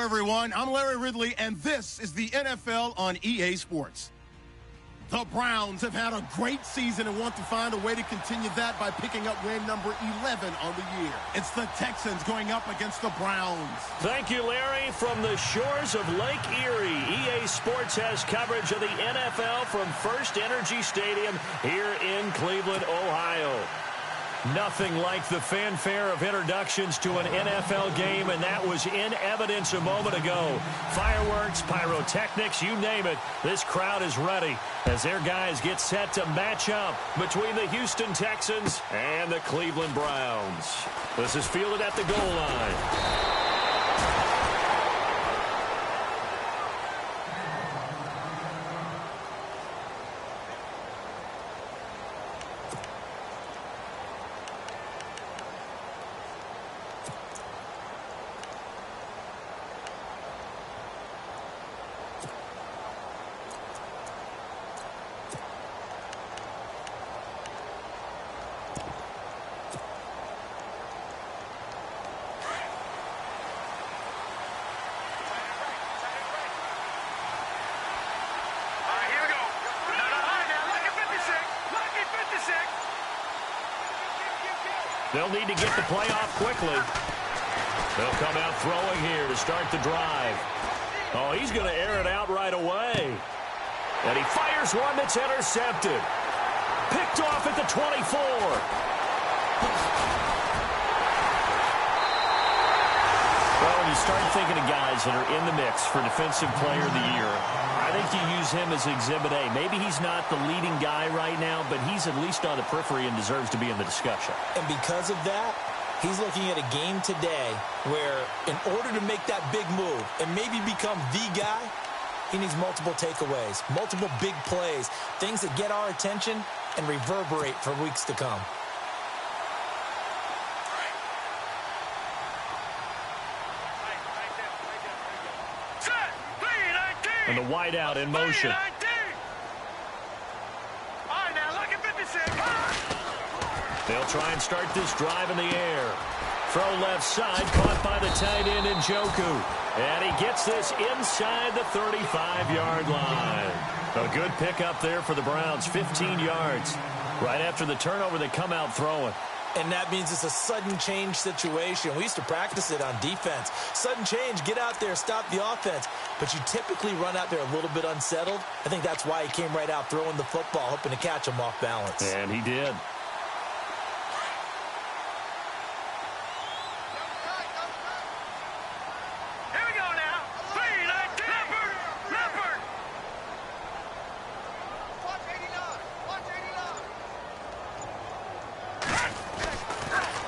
everyone. I'm Larry Ridley, and this is the NFL on EA Sports. The Browns have had a great season and want to find a way to continue that by picking up win number 11 on the year. It's the Texans going up against the Browns. Thank you, Larry. From the shores of Lake Erie, EA Sports has coverage of the NFL from First Energy Stadium here in Cleveland, Ohio. Nothing like the fanfare of introductions to an NFL game, and that was in evidence a moment ago. Fireworks, pyrotechnics, you name it. This crowd is ready as their guys get set to match up between the Houston Texans and the Cleveland Browns. This is fielded at the goal line. They'll need to get the play off quickly. They'll come out throwing here to start the drive. Oh, he's going to air it out right away. And he fires one that's intercepted. Picked off at the 24. Well, when you start thinking of guys that are in the mix for Defensive Player of the Year, I think you use him as Exhibit A. Maybe he's not the leading guy right now, but he's at least on the periphery and deserves to be in the discussion. And because of that, he's looking at a game today where in order to make that big move and maybe become the guy, he needs multiple takeaways, multiple big plays, things that get our attention and reverberate for weeks to come. And the wideout in motion. They'll try and start this drive in the air. Throw left side, caught by the tight end Njoku. And he gets this inside the 35-yard line. A good pickup there for the Browns, 15 yards. Right after the turnover, they come out throwing. And that means it's a sudden change situation. We used to practice it on defense. Sudden change, get out there, stop the offense. But you typically run out there a little bit unsettled. I think that's why he came right out throwing the football, hoping to catch him off balance. And he did.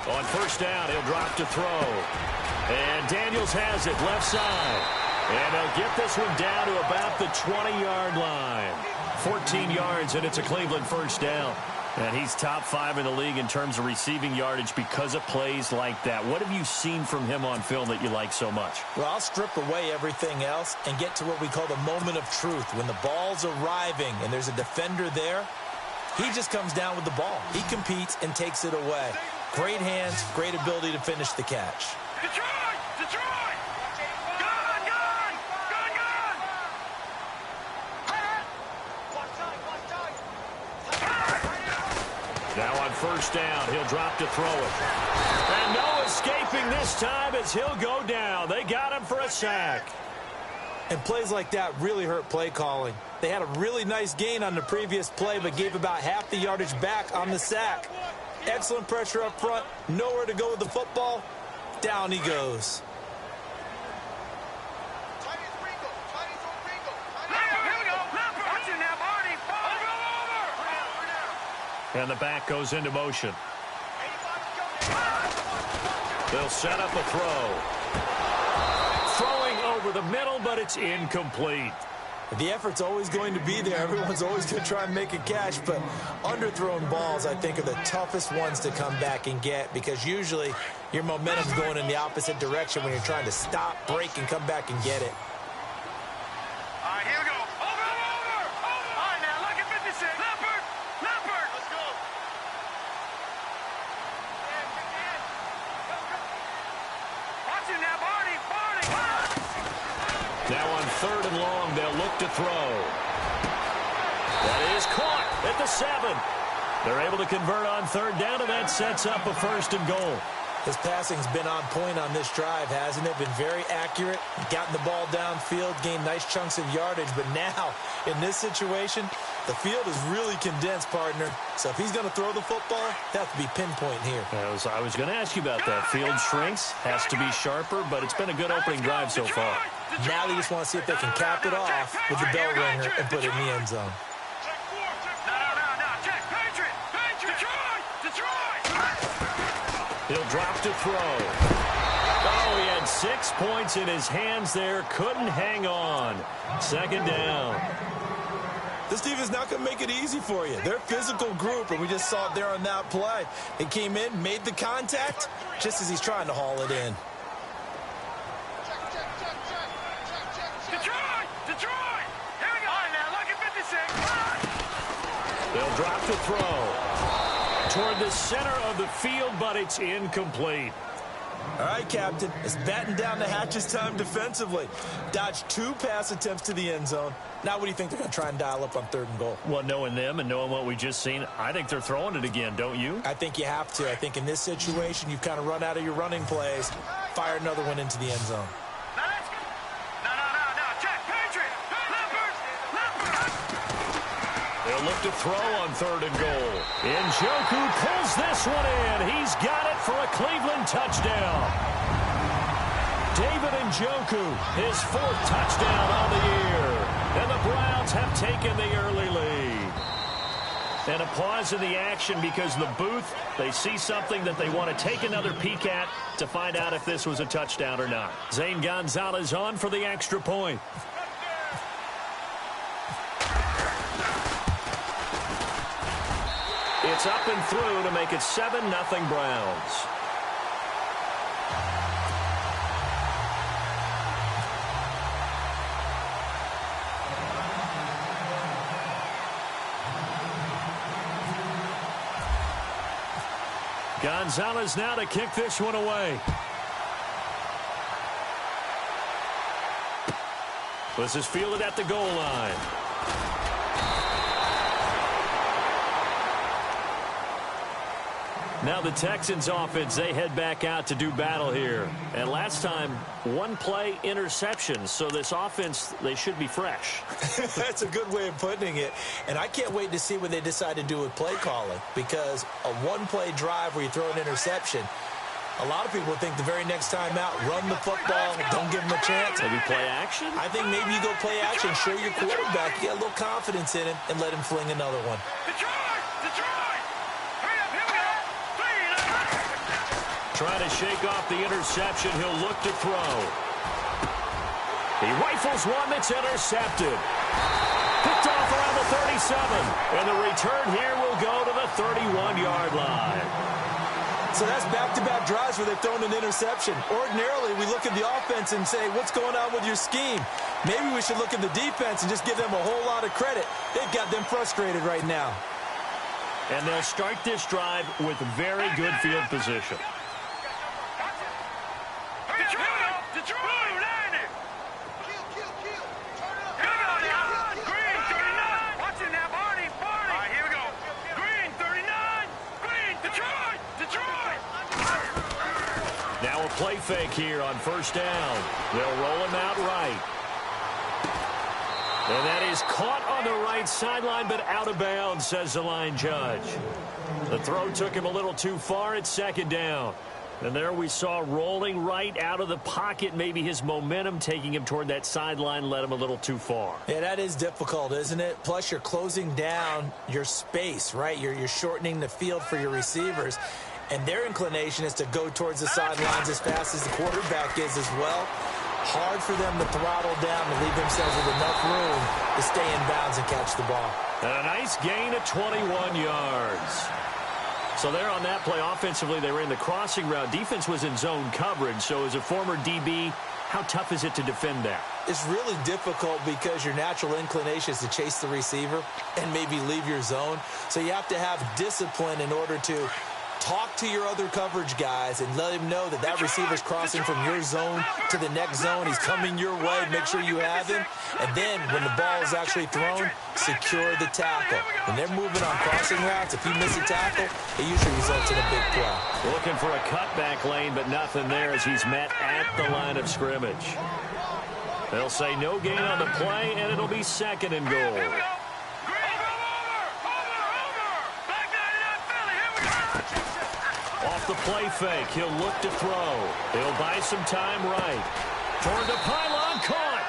On first down, he'll drop to throw. And Daniels has it left side. And they'll get this one down to about the 20-yard line. 14 yards, and it's a Cleveland first down. And he's top 5 in the league in terms of receiving yardage because of plays like that. What have you seen from him on film that you like so much? Well, I'll strip away everything else and get to what we call the moment of truth. When the ball's arriving and there's a defender there, he just comes down with the ball. He competes and takes it away. Great hands, great ability to finish the catch. Detroit! Detroit! Gun! Gun! Gun! Gun! Now on first down, he'll drop to throw it. And no escaping this time as he'll go down. They got him for a sack. And plays like that really hurt play calling. They had a really nice gain on the previous play, but gave about half the yardage back on the sack. Excellent pressure up front. Nowhere to go with the football. Down he goes. And the back goes into motion. They'll set up a throw. Throwing over the middle, but it's incomplete. The effort's always going to be there. Everyone's always going to try and make a catch, but underthrown balls, I think, are the toughest ones to come back and get because usually your momentum's going in the opposite direction when you're trying to stop, break, and come back and get it. All right, here we go. Over! All right, now, look at 56. Leopard! Let's go. Watch it now, Barney! look to throw. That is caught at the 7. They're able to convert on 3rd down, and that sets up a 1st and goal. His passing's been on point on this drive, hasn't it? Been very accurate, gotten the ball downfield, gained nice chunks of yardage. But now, in this situation, the field is really condensed, partner. So if he's going to throw the football, that has to be pinpoint here. I was going to ask you about that. Field shrinks, has to be sharper, but it's been a good opening drive so far. Now they just want to see if they can cap it off with the bell ringer and put it in the end zone. He'll drop to throw. Oh, he had 6 points in his hands there. Couldn't hang on. 2nd down. This defense is not going to make it easy for you. They're a physical group, and we just saw it there on that play. They came in, made the contact, just as he's trying to haul it in. Detroit! Here we go. All right, now, look at 56. They'll drop to throw. Toward the center of the field, but it's incomplete. All right, Captain. It's batten down the hatches time defensively. Dodged 2 pass attempts to the end zone. Now what do you think they're going to try and dial up on 3rd and goal? Well, knowing them and knowing what we just seen, I think they're throwing it again, don't you? I think you have to. I think in this situation, you've kind of run out of your running plays. Fire another one into the end zone. They'll look to throw on 3rd and goal. Njoku pulls this one in. He's got it for a Cleveland touchdown. David Njoku, his 4th touchdown on the year. And the Browns have taken the early lead. And a pause in the action because the booth, they see something that they want to take another peek at to find out if this was a touchdown or not. Zane Gonzalez on for the extra point. It's up and through to make it 7-0 Browns. Gonzalez now to kick this one away. This is fielded at the goal line. Now the Texans offense, they head back out to do battle here. And last time, 1 play interception. So this offense, they should be fresh. That's a good way of putting it. And I can't wait to see what they decide to do with play calling. Because a 1-play drive where you throw an interception, a lot of people think the very next time out, run the football, don't give them a chance. Maybe play action? I think maybe you go play action, show your quarterback, you get a little confidence in him, and let him fling another one. Trying to shake off the interception. He'll look to throw. He rifles one that's intercepted. Picked off around the 37. And the return here will go to the 31-yard line. So that's back-to-back drives where they've thrown an interception. Ordinarily, we look at the offense and say, what's going on with your scheme? Maybe we should look at the defense and just give them a whole lot of credit. They've got them frustrated right now. And they'll start this drive with very good field position. Now a play fake here on 1st down. They'll roll him out right. And that is caught on the right sideline, but out of bounds, says the line judge. The throw took him a little too far at 2nd down. And there we saw rolling right out of the pocket. Maybe his momentum taking him toward that sideline led him a little too far. Yeah, that is difficult, isn't it? Plus, you're closing down your space, right? You're shortening the field for your receivers. And their inclination is to go towards the sidelines as fast as the quarterback is as well. Hard for them to throttle down and leave themselves with enough room to stay in bounds and catch the ball. And a nice gain of 21 yards. So there on that play, offensively, they ran the crossing route. Defense was in zone coverage. So as a former DB, how tough is it to defend that? It's really difficult because your natural inclination is to chase the receiver and maybe leave your zone. So you have to have discipline in order to talk to your other coverage guys and let him know that that receiver's crossing from your zone to the next zone. He's coming your way. Make sure you have him. And then when the ball is actually thrown, secure the tackle. When they're moving on crossing routes, if you miss a tackle, it usually results in a big play. Looking for a cutback lane, but nothing there as he's met at the line of scrimmage. They'll say no gain on the play, and it'll be 2nd and goal. Off the play fake, he'll look to throw. He'll buy some time right. Toward the pylon, caught.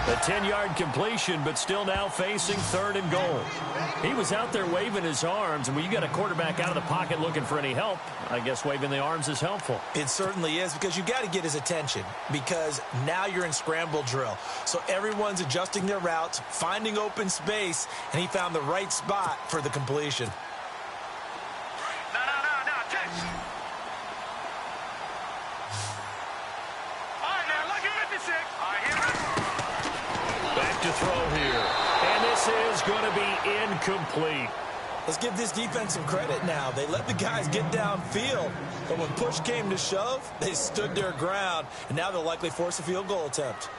A 10-yard completion, but still now facing 3rd and goal. He was out there waving his arms, and when you got a quarterback out of the pocket looking for any help, I guess waving the arms is helpful. It certainly is, because you got to get his attention, because now you're in scramble drill. So everyone's adjusting their routes, finding open space, and he found the right spot for the completion. Back to throw here. And this is going to be incomplete. Let's give this defense some credit now. They let the guys get downfield, but when push came to shove, they stood their ground, and now they'll likely force a field goal attempt.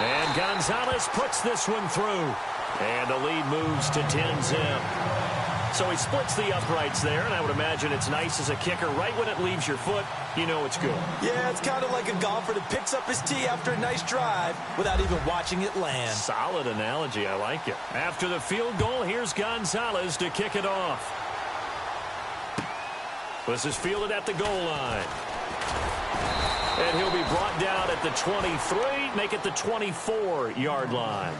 And Gonzalez puts this one through. And the lead moves to 10-zip. So he splits the uprights there, and I would imagine it's nice as a kicker. Right when it leaves your foot, you know it's good. Yeah, it's kind of like a golfer that picks up his tee after a nice drive without even watching it land. Solid analogy. I like it. After the field goal, here's Gonzalez to kick it off. This is fielded at the goal line. And he'll be brought down at the 23, make it the 24-yard line.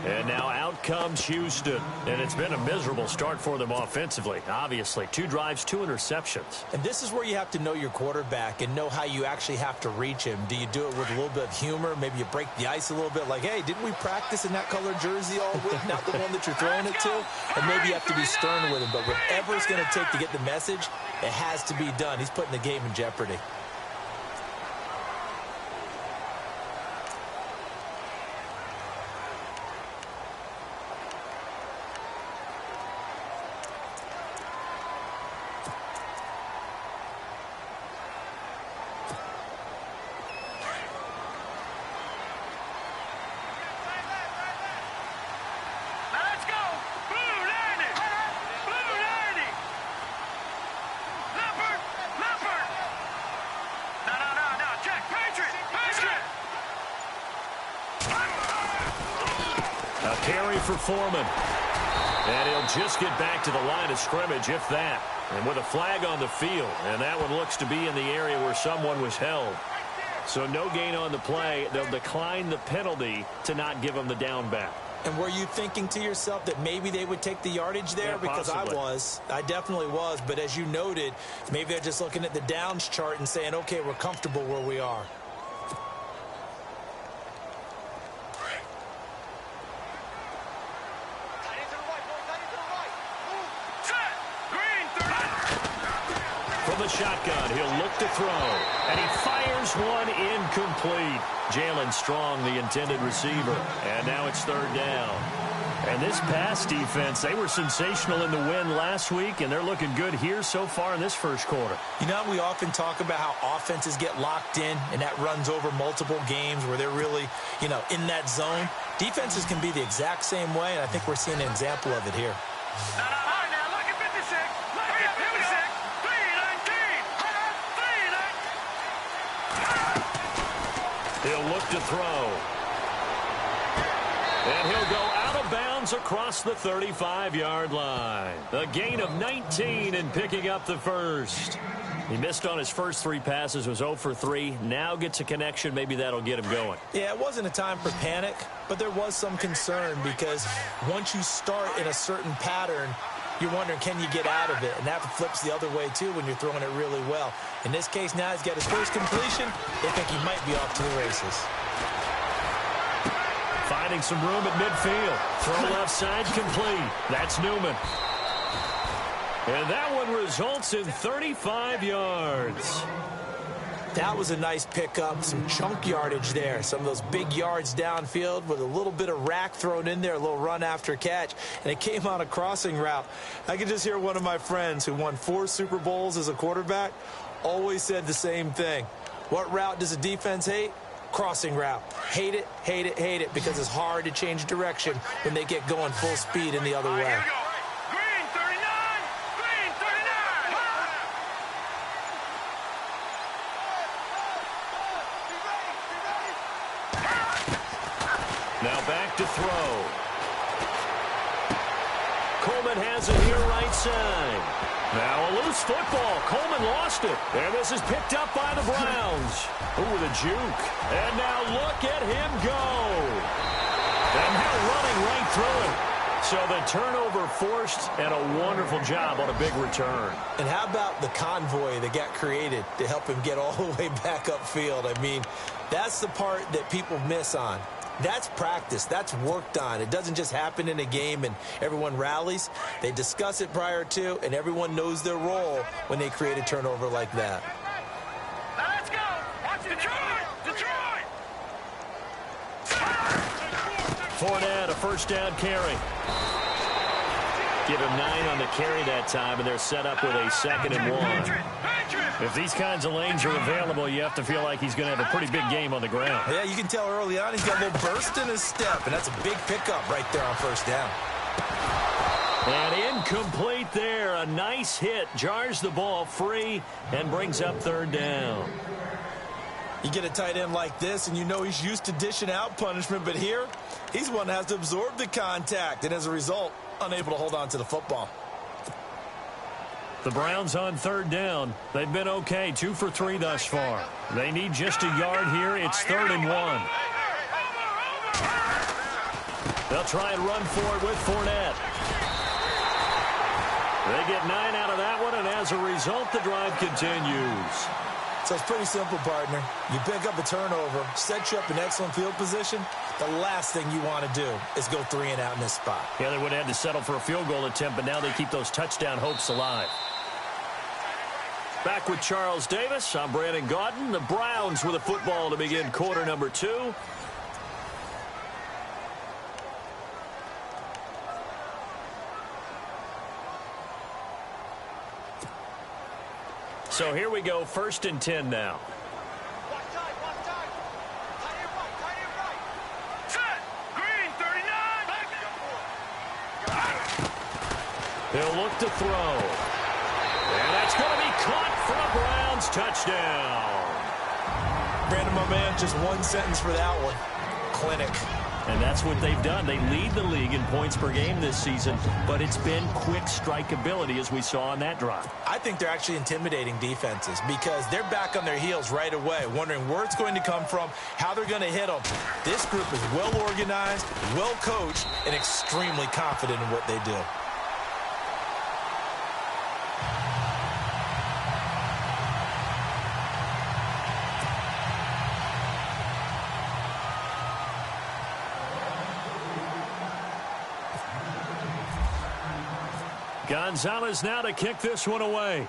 And now out comes Houston. And it's been a miserable start for them offensively. Obviously, 2 drives, 2 interceptions. And this is where you have to know your quarterback and know how you actually have to reach him. Do you do it with a little bit of humor? Maybe you break the ice a little bit like, hey, didn't we practice in that color jersey all week? Not the one that you're throwing it to? Or maybe you have to be stern with him. But whatever it's going to take to get the message, it has to be done. He's putting the game in jeopardy. Carry for Foreman. And he'll just get back to the line of scrimmage, if that. And with a flag on the field. And that one looks to be in the area where someone was held. So no gain on the play. They'll decline the penalty to not give him the down back. And were you thinking to yourself that maybe they would take the yardage there? Yeah, because possibly. I definitely was. But as you noted, maybe they're just looking at the downs chart and saying, okay, we're comfortable where we are. From the shotgun, he'll look to throw. And he fires one incomplete. Jalen Strong, the intended receiver. And now it's 3rd down. And this pass defense, they were sensational in the win last week, and they're looking good here so far in this first quarter. You know, we often talk about how offenses get locked in, and that runs over multiple games where they're really, in that zone. Defenses can be the exact same way, and I think we're seeing an example of it here. He'll look to throw. And he'll go out of bounds across the 35-yard line. A gain of 19 and picking up the first. He missed on his first 3 passes, was 0 for 3. Now gets a connection. Maybe that'll get him going. Yeah, it wasn't a time for panic, but there was some concern because once you start in a certain pattern, you're wondering, can you get out of it? And that flips the other way, too, when you're throwing it really well. In this case, now he's got his first completion. They think he might be off to the races. Finding some room at midfield. Throw left side complete. That's Newman. And that one results in 35 yards. That was a nice pickup, some chunk yardage there. Some of those big yards downfield with a little bit of rack thrown in there, a little run after catch, and it came on a crossing route. I could just hear one of my friends who won 4 Super Bowls as a quarterback always said the same thing. What route does a defense hate? Crossing route. Hate it, hate it, hate it, because it's hard to change direction when they get going full speed in the other way. Here we go. Green 39! Green 39! Now back to throw. Coleman has it here right side. Now a loose football. Coleman lost it. And this is picked up by the Browns. Ooh, with a juke. And now look at him go. And now running right through it. So the turnover forced, and a wonderful job on a big return. And how about the convoy that got created to help him get all the way back upfield? I mean, that's the part that people miss on. That's practice. That's worked on. It doesn't just happen in a game and everyone rallies. They discuss it prior to, and everyone knows their role when they create a turnover like that. Now let's go! Watch Detroit! Detroit! Fournette, a first down carry. Give him 9 on the carry that time, and they're set up with a 2nd and 1. If these kinds of lanes are available, you have to feel like he's going to have a pretty big game on the ground. Yeah, you can tell early on he's got a little burst in his step, and that's a big pickup right there on first down. And incomplete there. A nice hit. Jars the ball free and brings up 3rd down. You get a tight end like this, and you know he's used to dishing out punishment, but here, he's one that has to absorb the contact, and as a result, unable to hold on to the football. The Browns on 3rd down. They've been okay, 2 for 3 thus far. They need just a yard here. It's 3rd and 1. They'll try and run for it with Fournette. They get 9 out of that one, and as a result, the drive continues. So it's pretty simple, partner. You pick up a turnover, set you up in excellent field position. The last thing you want to do is go 3 and out in this spot. Yeah, they would have had to settle for a field goal attempt, but now they keep those touchdown hopes alive. Back with Charles Davis. I'm Brandon Gaudin. The Browns with a football to begin quarter number 2. So here we go, 1st and 10 now. Set! Green 39! They'll look to throw. And that's going to be caught for a Browns touchdown. Brandon, my man, just one sentence for that one. Clinic. And that's what they've done. They lead the league in points per game this season, but it's been quick strike ability as we saw on that drive. I think they're actually intimidating defenses because they're back on their heels right away, wondering where it's going to come from, how they're going to hit them. This group is well organized, well coached, and extremely confident in what they do. Gonzalez now to kick this one away.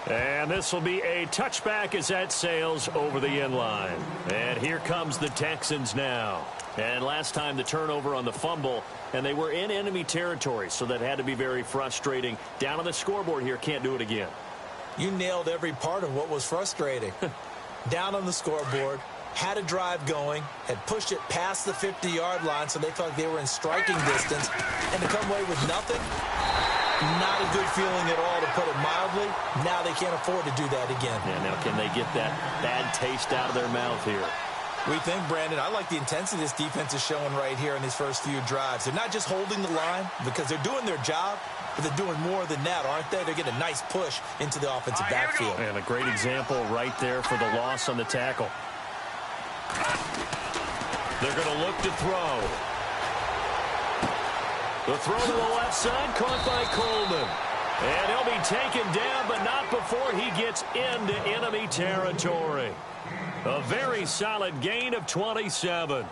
And this will be a touchback as that sails over the end line. And here comes the Texans now. And last time the turnover on the fumble, and they were in enemy territory, so that had to be very frustrating. Down on the scoreboard here, can't do it again. You nailed every part of what was frustrating. Down on the scoreboard, had a drive going, had pushed it past the 50-yard line so they thought they were in striking distance, and to come away with nothing, not a good feeling at all, to put it mildly. Now they can't afford to do that again. Yeah, now can they get that bad taste out of their mouth here? We think, Brandon, I like the intensity this defense is showing right here in these first few drives. They're not just holding the line because they're doing their job, but they're doing more than that, aren't they? They're getting a nice push into the offensive backfield. And a great example right there for the loss on the tackle. They're going to look to throw. The throw to the left side, caught by Coleman. And he'll be taken down, but not before he gets into enemy territory. A very solid gain of 27.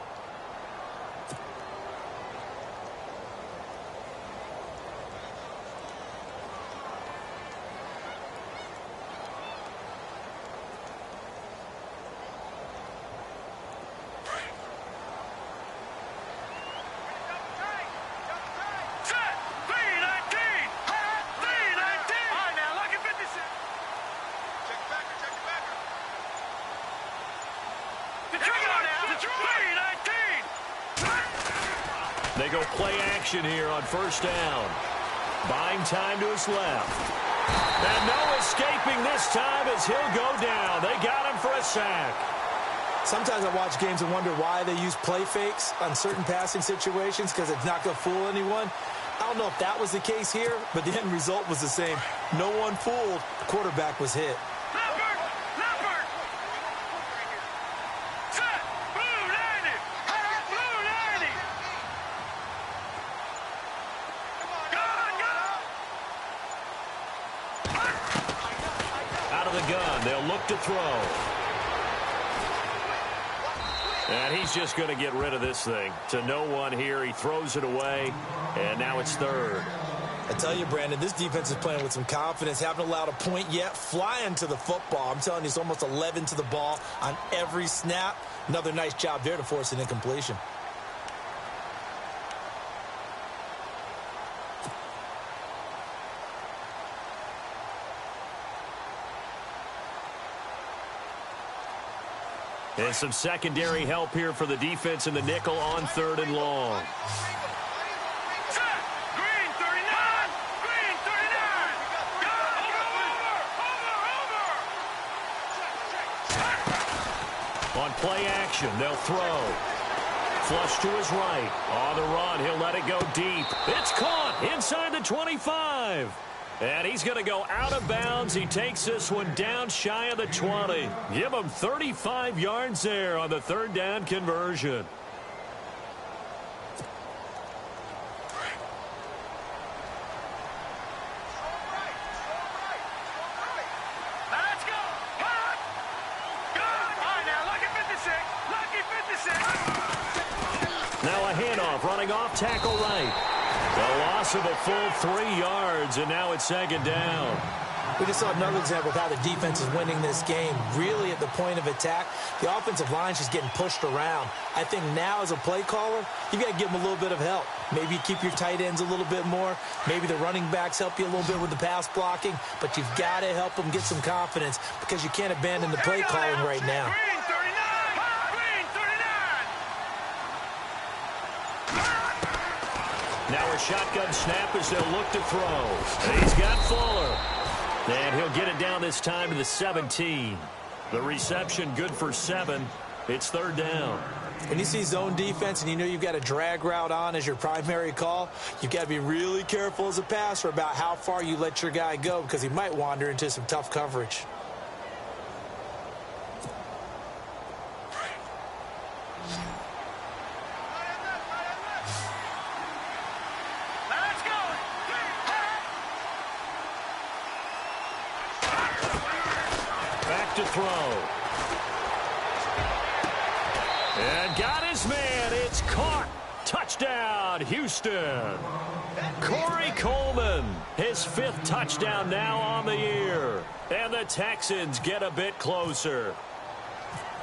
They go play action here on first down. Buying time to his left. And no escaping this time as he'll go down. They got him for a sack. Sometimes I watch games and wonder why they use play fakes on certain passing situations because it's not going to fool anyone. I don't know if that was the case here, but the end result was the same. No one fooled. The quarterback was hit. Out of the gun, they'll look to throw. And he's just going to get rid of this thing. To no one here, he throws it away, and now it's third. I tell you, Brandon, this defense is playing with some confidence. Haven't allowed a point yet. Flying to the football. I'm telling you, it's almost 11 to the ball on every snap. Another nice job there to force an incompletion. And some secondary help here for the defense in the nickel on third and long. Green 39! Green 39! Over! On play action, they'll throw. Flush to his right. On the run, he'll let it go deep. It's caught inside the 25. And he's going to go out of bounds. He takes this one down shy of the 20. Give him 35 yards there on the third down conversion. Let's go! Hot! Good! All right, now, lucky 56! Lucky 56! Now a handoff, running off tackle right. The loss of a full 3 yards, and now it's second down. We just saw another example of how the defense is winning this game. Really at the point of attack, the offensive line's just getting pushed around. I think now as a play caller, you got to give them a little bit of help. Maybe you keep your tight ends a little bit more. Maybe the running backs help you a little bit with the pass blocking. But you've got to help them get some confidence because you can't abandon the play calling right now. Green 39! Green 39! Now a shotgun snap as they'll look to throw. And he's got Fuller. And he'll get it down this time to the 17. The reception good for 7. It's third down. When you see zone defense and you know you've got a drag route on as your primary call, you've got to be really careful as a passer about how far you let your guy go because he might wander into some tough coverage. To throw. And got his man. It's caught. Touchdown, Houston. Corey Coleman, his 5th touchdown now on the year. And the Texans get a bit closer.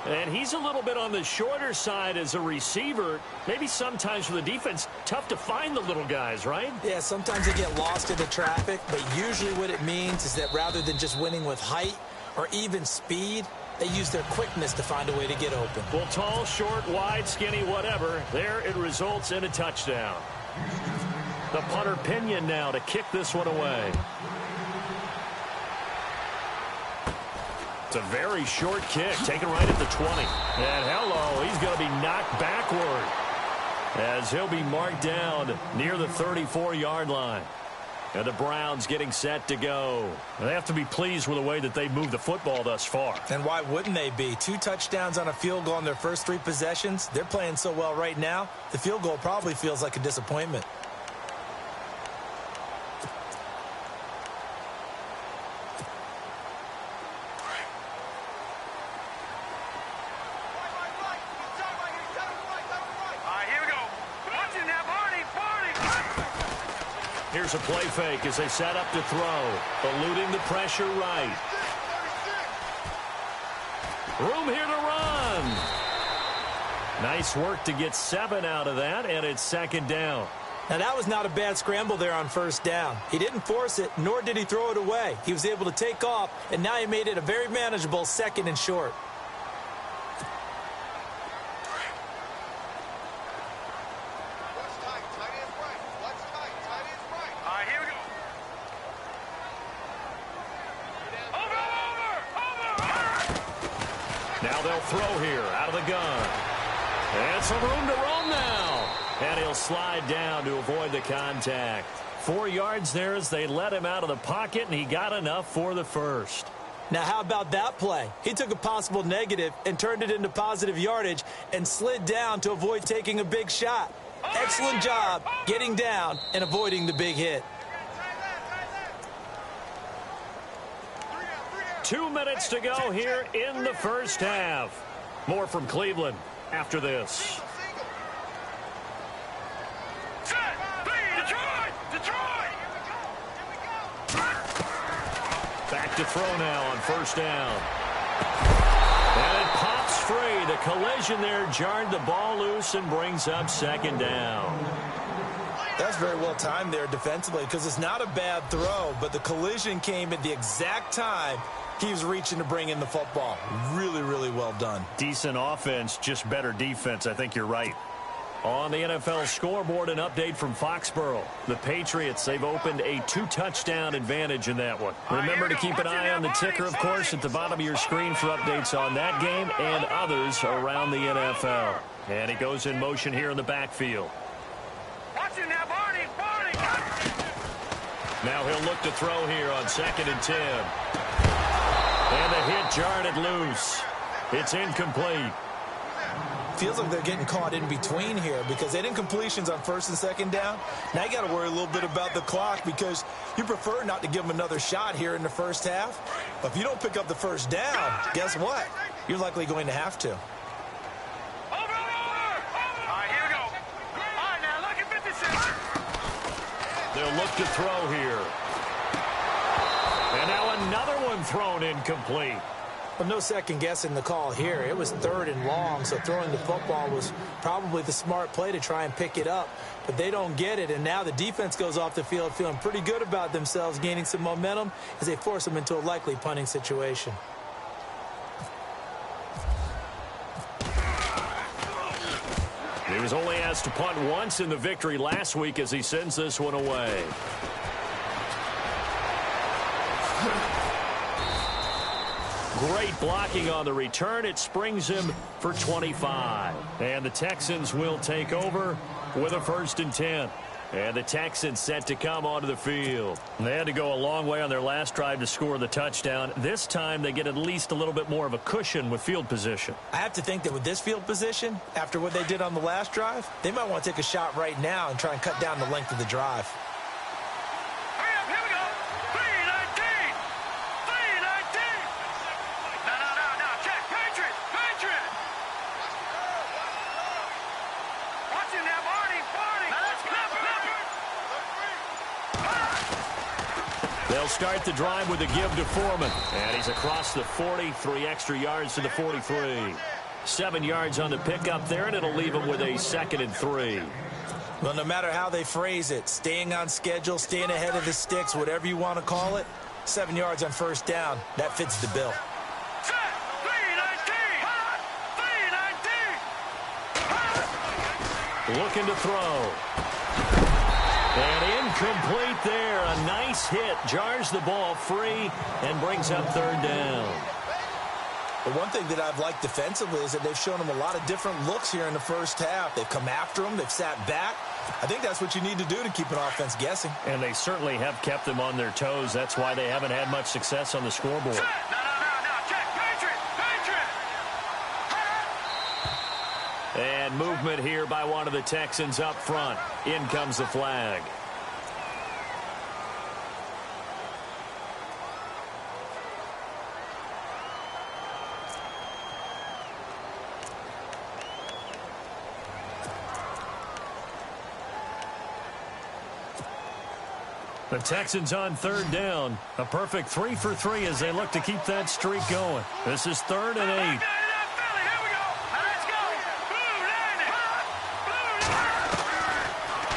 And he's a little bit on the shorter side as a receiver. Maybe sometimes for the defense, tough to find the little guys, right? Yeah, sometimes they get lost in the traffic, but usually what it means is that rather than just winning with height, or even speed, they use their quickness to find a way to get open. Well, tall, short, wide, skinny, whatever, there it results in a touchdown. The punter Pinion now to kick this one away. It's a very short kick, taken right at the 20. And hello, he's going to be knocked backward as he'll be marked down near the 34-yard line. And the Browns getting set to go. They have to be pleased with the way that they moved the football thus far. And why wouldn't they be? 2 touchdowns on a field goal in their first 3 possessions. They're playing so well right now, the field goal probably feels like a disappointment. Here's a play fake as they set up to throw. Eluding the pressure right. Room here to run. Nice work to get 7 out of that, and it's second down. Now, that was not a bad scramble there on first down. He didn't force it, nor did he throw it away. He was able to take off, and now he made it a very manageable 2nd and short. Now they'll throw here out of the gun. And some room to roam now. And he'll slide down to avoid the contact. 4 yards there as they let him out of the pocket, and he got enough for the first. Now, how about that play? He took a possible negative and turned it into positive yardage and slid down to avoid taking a big shot. Excellent job getting down and avoiding the big hit. 2 minutes to go here in the first half. More from Cleveland after this. Back to throw now on first down. And it pops free. The collision there jarred the ball loose and brings up second down. That's very well timed there defensively because it's not a bad throw, but the collision came at the exact time he was reaching to bring in the football. Really, really well done. Decent offense, just better defense. I think you're right. On the NFL scoreboard, an update from Foxborough. The Patriots, they've opened a 2-touchdown advantage in that one. Remember to keep an eye on the ticker, of course, at the bottom of your screen for updates on that game and others around the NFL. And he goes in motion here in the backfield. Now he'll look to throw here on 2nd and 10. And the hit jarred it loose. It's incomplete. Feels like they're getting caught in between here because they didn't completions on 1st and 2nd down. Now you got to worry a little bit about the clock because you prefer not to give them another shot here in the first half. But if you don't pick up the first down, guess what? You're likely going to have to. They'll look to throw here. And now another one thrown incomplete. But no second guessing the call here. It was 3rd and long, so throwing the football was probably the smart play to try and pick it up. But they don't get it, and now the defense goes off the field feeling pretty good about themselves, gaining some momentum as they force them into a likely punting situation. He was only asked to punt once in the victory last week as he sends this one away. Great blocking on the return. It springs him for 25. And the Texans will take over with a 1st and 10. And the Texans set to come onto the field. They had to go a long way on their last drive to score the touchdown. This time they get at least a little bit more of a cushion with field position. I have to think that with this field position, after what they did on the last drive, they might want to take a shot right now and try and cut down the length of the drive. They'll start the drive with a give to Foreman. And he's across the 40, 3 extra yards to the 43. 7 yards on the pickup there, and it'll leave him with a 2nd and 3. Well, no matter how they phrase it, staying on schedule, staying ahead of the sticks, whatever you want to call it, 7 yards on 1st down, that fits the bill. Looking to throw. And incomplete there. A nice hit. Jars the ball free and brings up 3rd down. The one thing that I've liked defensively is that they've shown them a lot of different looks here in the first half. They've come after them. They've sat back. I think that's what you need to do to keep an offense guessing. And they certainly have kept them on their toes. That's why they haven't had much success on the scoreboard. And movement here by one of the Texans up front. In comes the flag. The Texans on 3rd down. A perfect 3 for 3 as they look to keep that streak going. This is 3rd and 8.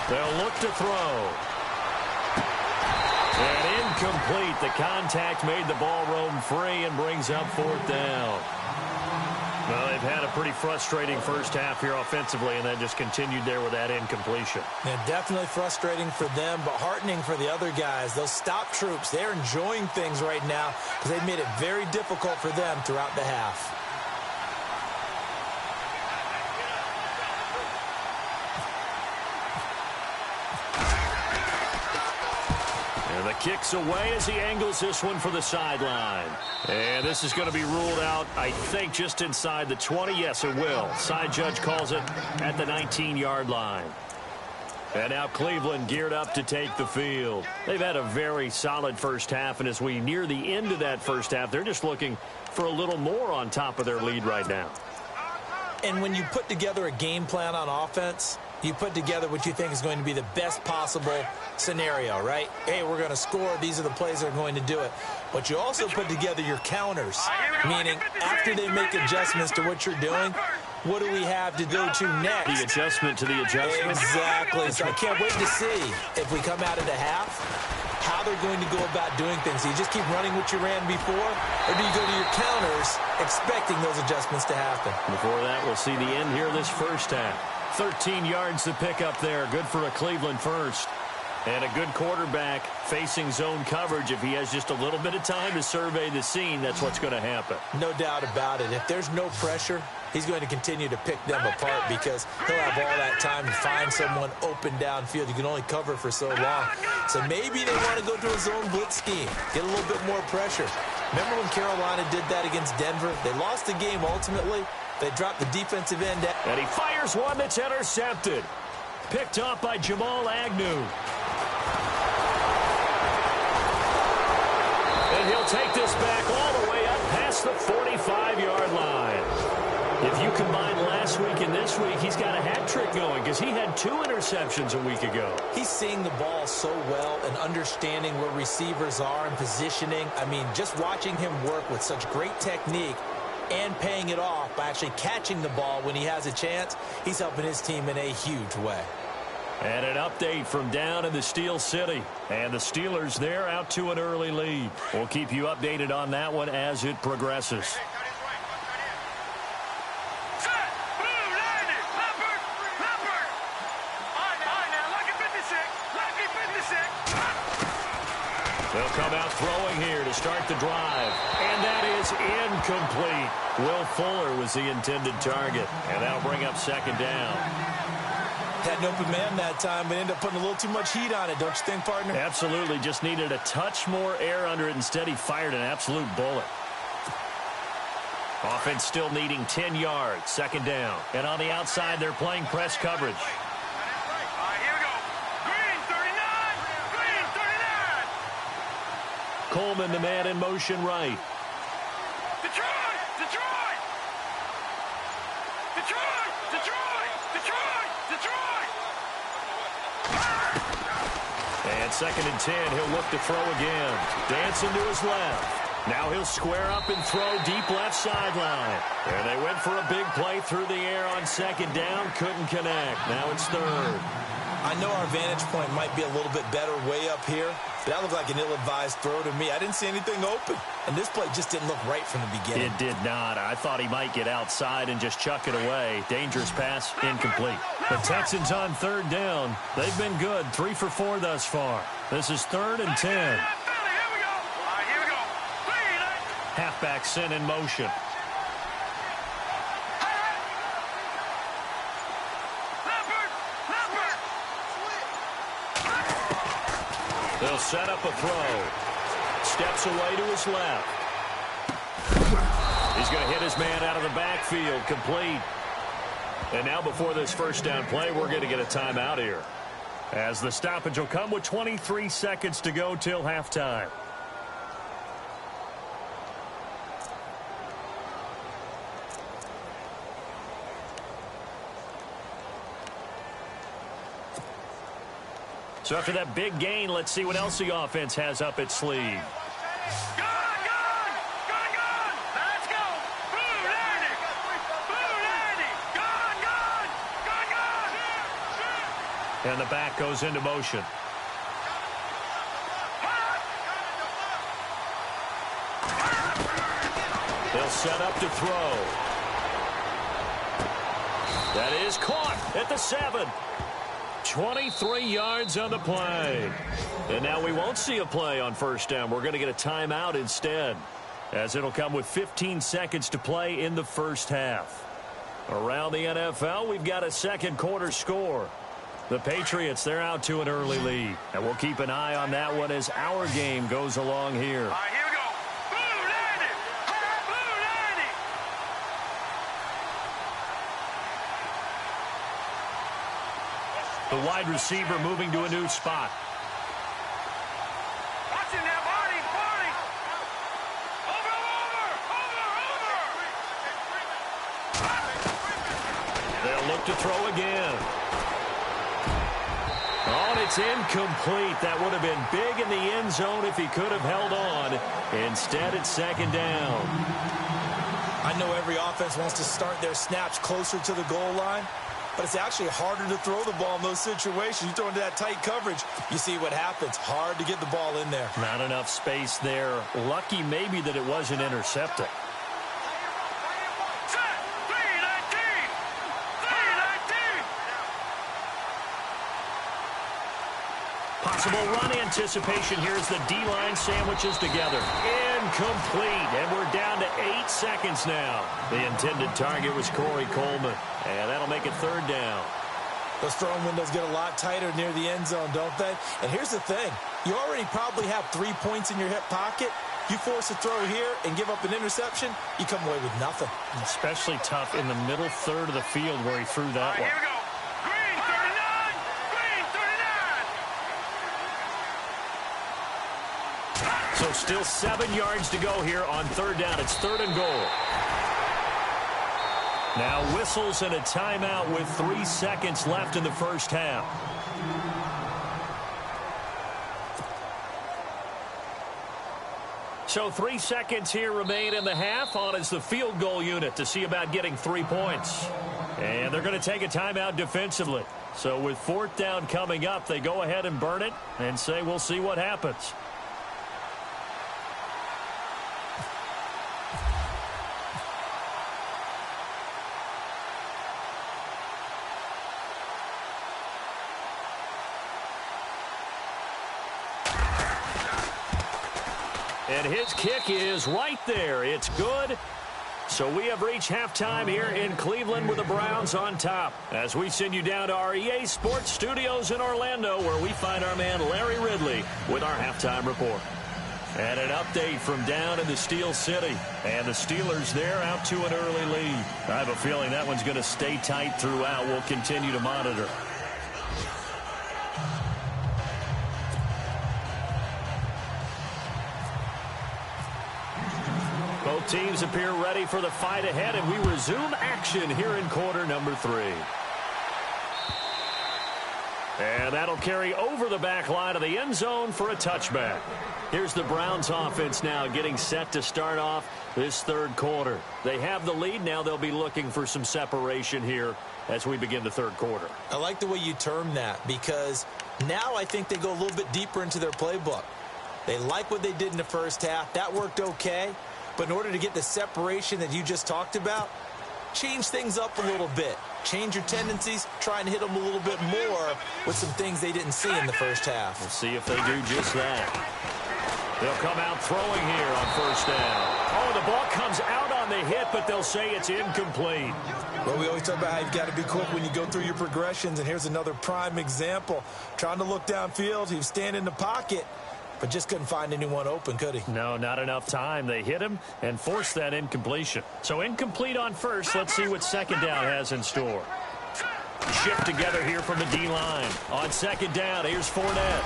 They'll look to throw. And incomplete. The contact made the ball roam free and brings up 4th down. Well, they've had a pretty frustrating first half here offensively, and then just continued there with that incompletion. Yeah, definitely frustrating for them, but heartening for the other guys. Those stop troops, they're enjoying things right now because they've made it very difficult for them throughout the half. The kick's away as he angles this one for the sideline. And this is going to be ruled out, I think, just inside the 20. Yes, it will. Side judge calls it at the 19-yard line. And now Cleveland geared up to take the field. They've had a very solid first half, and as we near the end of that first half, they're just looking for a little more on top of their lead right now. And when you put together a game plan on offense, you put together what you think is going to be the best possible scenario, right? Hey, we're going to score. These are the plays that are going to do it. But you also put together your counters, meaning after they make adjustments to what you're doing, what do we have to do to next? The adjustment to the adjustment. Exactly. So I can't wait to see if we come out of the half, how they're going to go about doing things. Do you just keep running what you ran before, or do you go to your counters expecting those adjustments to happen? Before that, we'll see the end here this first half. 13 yards to pick up there. Good for a Cleveland first. And a good quarterback facing zone coverage. If he has just a little bit of time to survey the scene, that's what's going to happen. No doubt about it. If there's no pressure, he's going to continue to pick them apart because he'll have all that time to find someone open downfield. You can only cover for so long. So maybe they want to go to a zone blitz scheme, get a little bit more pressure. Remember when Carolina did that against Denver? They lost the game ultimately. They dropped the defensive end. And he fires one that's intercepted. Picked off by Jamal Agnew. And he'll take this back all the way up past the 45-yard line. If you combine last week and this week, he's got a hat trick going because he had 2 interceptions a week ago. He's seeing the ball so well and understanding where receivers are and positioning. I mean, just watching him work with such great technique and paying it off by actually catching the ball when he has a chance, he's helping his team in a huge way. And an update from down in the Steel City. And the Steelers there out to an early lead. We'll keep you updated on that one as it progresses. They'll come out throwing here to start the drive. And that is incomplete. Will Fuller was the intended target. And that'll bring up second down. Had an open man that time, but ended up putting a little too much heat on it, don't you think, partner? Absolutely. Just needed a touch more air under it. Instead, he fired an absolute bullet. Offense still needing 10 yards. Second down. And on the outside, they're playing press coverage. Coleman, the man in motion right. Detroit! Detroit! Detroit! Detroit! Detroit! Detroit! And second and 10, he'll look to throw again. Dancing to his left. Now he'll square up and throw deep left sideline. And they went for a big play through the air on second down. Couldn't connect. Now it's third. I know our vantage point might be a little bit better way up here, but that looked like an ill-advised throw to me. I didn't see anything open, and this play just didn't look right from the beginning. It did not. I thought he might get outside and just chuck it away. Dangerous pass, incomplete. The Texans on third down. They've been good, 3 for 4 thus far. This is 3rd and 10. Halfback sent in motion. They'll set up a throw. Steps away to his left. He's going to hit his man out of the backfield. Complete. And now before this first down play, we're going to get a timeout here, as the stoppage will come with 23 seconds to go till halftime. So after that big gain, let's see what else the offense has up its sleeve. Let's go! Blue Landy! Gone! And the back goes into motion. They'll set up to throw. That is caught at the 7. 23 yards on the play. And now we won't see a play on first down. We're going to get a timeout instead, as it'll come with 15 seconds to play in the first half. Around the NFL, we've got a second quarter score. The Patriots, they're out to an early lead. And we'll keep an eye on that one as our game goes along here. All right, here we go. Blue 90. Blue 90. The wide receiver moving to a new spot. Watch him now, Barney. Barney. Over. They'll look to throw again. Oh, and it's incomplete. That would have been big in the end zone if he could have held on. Instead, it's second down. I know every offense wants to start their snaps closer to the goal line, but it's actually harder to throw the ball in those situations. You throw into that tight coverage, you see what happens. Hard to get the ball in there. Not enough space there. Lucky maybe that it wasn't intercepted. Possible run anticipation here as the D-line sandwiches together. Incomplete, and we're down to 8 seconds now. The intended target was Corey Coleman, and that'll make it third down. Those throwing windows get a lot tighter near the end zone, don't they? And here's the thing. You already probably have 3 points in your hip pocket. You force a throw here and give up an interception, you come away with nothing. Especially tough in the middle third of the field where he threw that one. Here we go. Green 39. Green 39. So still 7 yards to go here on third down. It's third and goal. Now whistles and a timeout with 3 seconds left in the first half. So 3 seconds here remain in the half. On is the field goal unit to see about getting 3 points. And they're going to take a timeout defensively. So with fourth down coming up, they go ahead and burn it and say we'll see what happens. And his kick is right there. It's good. So we have reached halftime here in Cleveland with the Browns on top. As we send you down to our EA Sports Studios in Orlando, where we find our man Larry Ridley with our halftime report. And an update from down in the Steel City. And the Steelers, they're out to an early lead. I have a feeling that one's going to stay tight throughout. We'll continue to monitor. Both teams appear ready for the fight ahead, and we resume action here in quarter number 3. And that'll carry over the back line of the end zone for a touchback. Here's the Browns offense now getting set to start off this third quarter. They have the lead. Now they'll be looking for some separation here as we begin the third quarter. I like the way you term that, because now I think they go a little bit deeper into their playbook. They like what they did in the first half. That worked okay. But in order to get the separation that you just talked about, change things up a little bit. Change your tendencies, try and hit them a little bit more with some things they didn't see in the first half. We'll see if they do just that. They'll come out throwing here on first down. Oh, the ball comes out on the hit, but they'll say it's incomplete. Well, we always talk about how you've got to be quick when you go through your progressions, and here's another prime example. Trying to look downfield, he was standing in the pocket, but just couldn't find anyone open, could he? No, not enough time. They hit him and forced that incompletion. So incomplete on first. Let's see what second down has in store. Shift together here from the D-line. On second down, here's Fournette.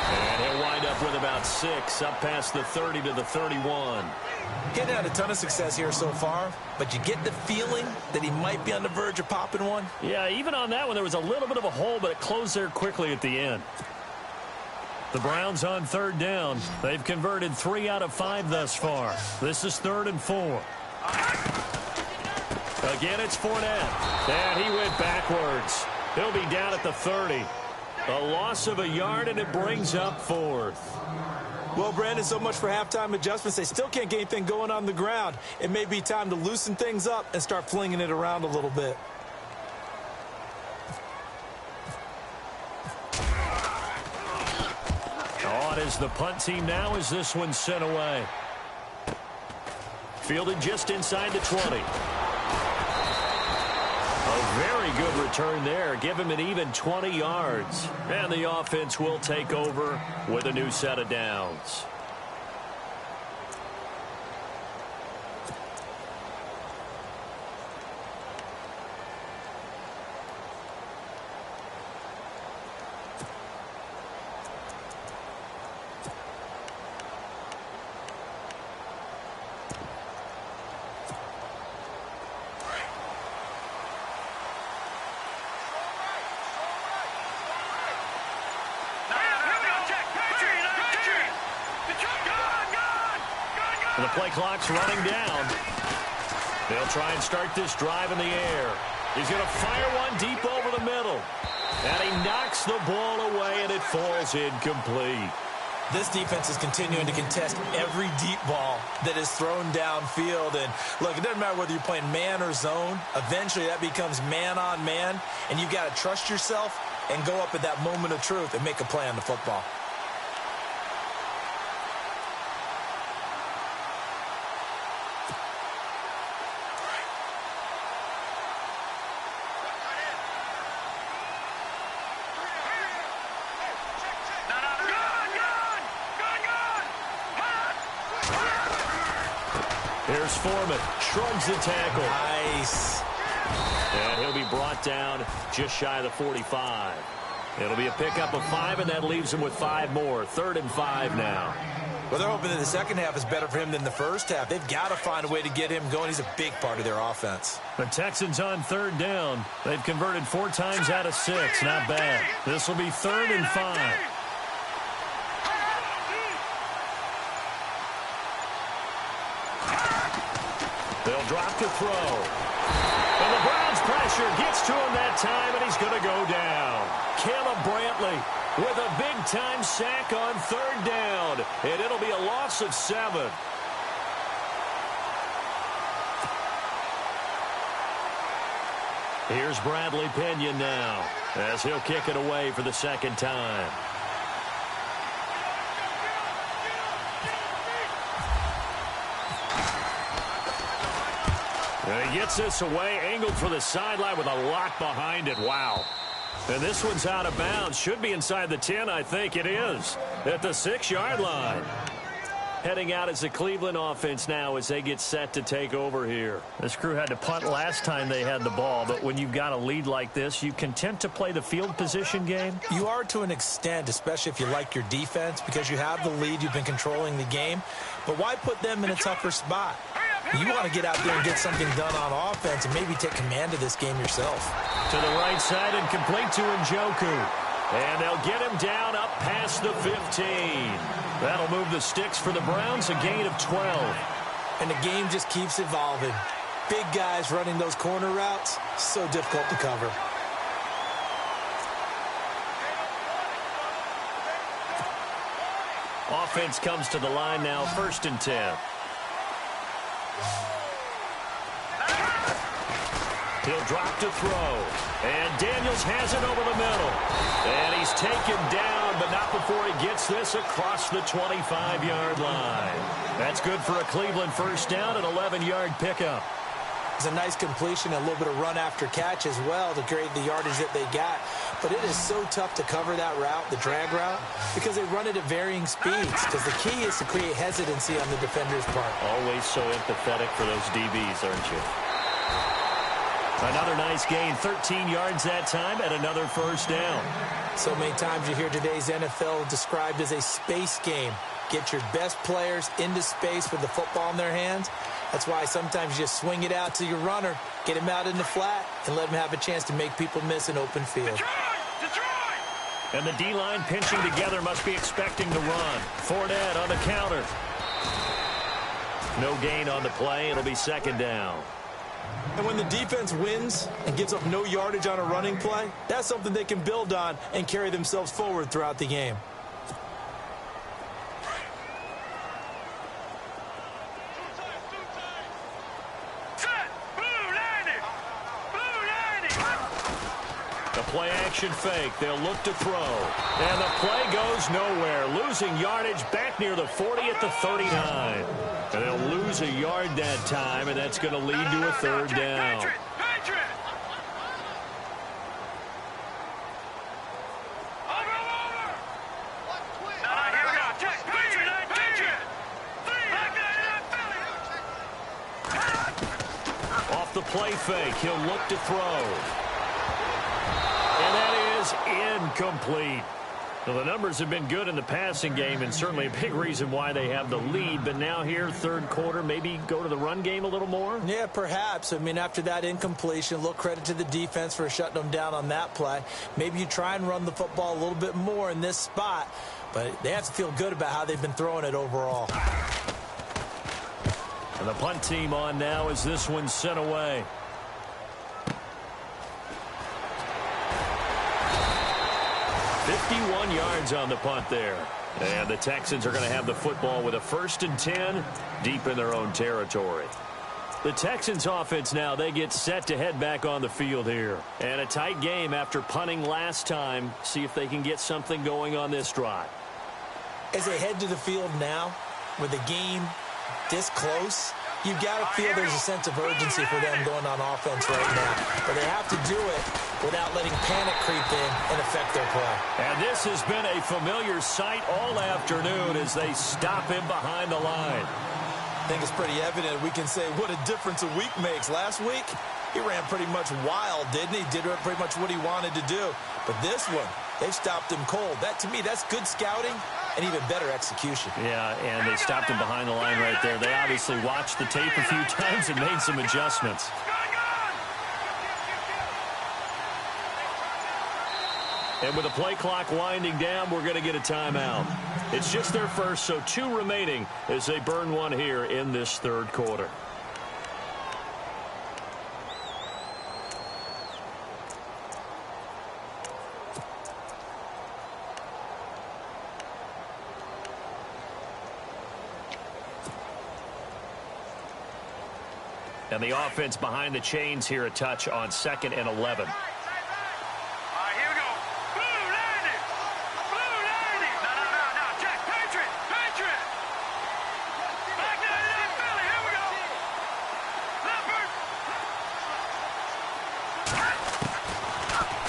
And he'll wind up with about 6, up past the 30 to the 31. He hadn't had a ton of success here so far, but you get the feeling that he might be on the verge of popping one. Yeah, even on that one, there was a little bit of a hole, but it closed there quickly at the end. The Browns on third down. They've converted 3 out of 5 thus far. This is 3rd and 4. Again, it's Fournette. And he went backwards. He'll be down at the 30. A loss of a yard, and it brings up 4th. Well, Brandon, so much for halftime adjustments. They still can't get anything going on the ground. It may be time to loosen things up and start flinging it around a little bit. On is the punt team now as this one's sent away. Fielded just inside the 20. A very good return there. Give him an even 20 yards. And the offense will take over with a new set of downs. And the play clock's running down. They'll try and start this drive in the air. He's going to fire one deep over the middle. And he knocks the ball away, and it falls incomplete. This defense is continuing to contest every deep ball that is thrown downfield. And, look, it doesn't matter whether you're playing man or zone. Eventually, that becomes man-on-man. And you've got to trust yourself and go up at that moment of truth and make a play on the football. Here's Foreman, shrugs the tackle. Nice. And he'll be brought down just shy of the 45. It'll be a pickup of 5, and that leaves him with 5 more. 3rd and 5 now. Well, they're hoping that the second half is better for him than the first half. They've got to find a way to get him going. He's a big part of their offense. The Texans on 3rd down. They've converted 4 times out of 6. Not bad. This will be 3rd and 5. They'll drop to throw. And the Browns pressure gets to him that time, and he's going to go down. Caleb Brantley with a big-time sack on 3rd down, and it'll be a loss of 7. Here's Bradley Pinion now, as he'll kick it away for the 2nd time. And he gets this away, angled for the sideline with a lot behind it. Wow. And this one's out of bounds. Should be inside the 10, I think it is, at the 6-yard line. Heading out as the Cleveland offense now as they get set to take over here. This crew had to punt last time they had the ball, but when you've got a lead like this, you content to play the field position game? You are to an extent, especially if you like your defense, because you have the lead, you've been controlling the game. But why put them in a tougher spot? You want to get out there and get something done on offense and maybe take command of this game yourself. To the right side and complete to Njoku. And they'll get him down up past the 15. That'll move the sticks for the Browns, a gain of 12. And the game just keeps evolving. Big guys running those corner routes, so difficult to cover. Offense comes to the line now, 1st and 10. He'll drop to throw. And Daniels has it over the middle. And he's taken down, but not before he gets this across the 25-yard line. That's good for a Cleveland 1st down, an 11-yard pickup. It's a nice completion, a little bit of run after catch as well to create the yardage that they got. But it is so tough to cover that route, the drag route, because they run it at varying speeds. Because the key is to create hesitancy on the defender's part. Always so empathetic for those DBs, aren't you? Another nice gain, 13 yards that time, and another 1st down. So many times you hear today's NFL described as a space game. Get your best players into space with the football in their hands. That's why sometimes you just swing it out to your runner, get him out in the flat, and let him have a chance to make people miss an open field. And the D-line pinching together must be expecting to run. Fournette on the counter. No gain on the play. It'll be 2nd down. And when the defense wins and gives up no yardage on a running play, that's something they can build on and carry themselves forward throughout the game. The play action fake. They'll look to throw. And the play goes nowhere. Losing yardage back near the 40 at the 39. And they'll lose a yard that time, and that's going to lead to a 3rd down. the play fake. He'll look to throw. And that is incomplete. Well, the numbers have been good in the passing game, and certainly a big reason why they have the lead. But now here, third quarter, maybe go to the run game a little more? Yeah, perhaps. I mean, after that incompletion, a little credit to the defense for shutting them down on that play. Maybe you try and run the football a little bit more in this spot, but they have to feel good about how they've been throwing it overall. And the punt team on now as this one's sent away. "51 yards on the punt there. And the Texans are going to have the football with a 1st and 10 deep in their own territory. The Texans offense now, they get set to head back on the field here. And a tight game after punting last time. See if they can get something going on this drive. As they head to the field now, with the game this close, you've got to feel there's a sense of urgency for them going on offense right now. But they have to do it without letting panic creep in and affect their play. And this has been a familiar sight all afternoon as they stop him behind the line. I think it's pretty evident. We can say what a difference a week makes. Last week, he ran pretty much wild, didn't he? Did pretty much what he wanted to do. But this one, they've stopped him cold. That, to me, that's good scouting and even better execution. Yeah, and they stopped him behind the line right there. They obviously watched the tape a few times and made some adjustments. And with the play clock winding down, we're going to get a timeout. It's just their first, so 2 remaining as they burn one here in this third quarter. And the offense behind the chains here, a touch on 2nd and 11.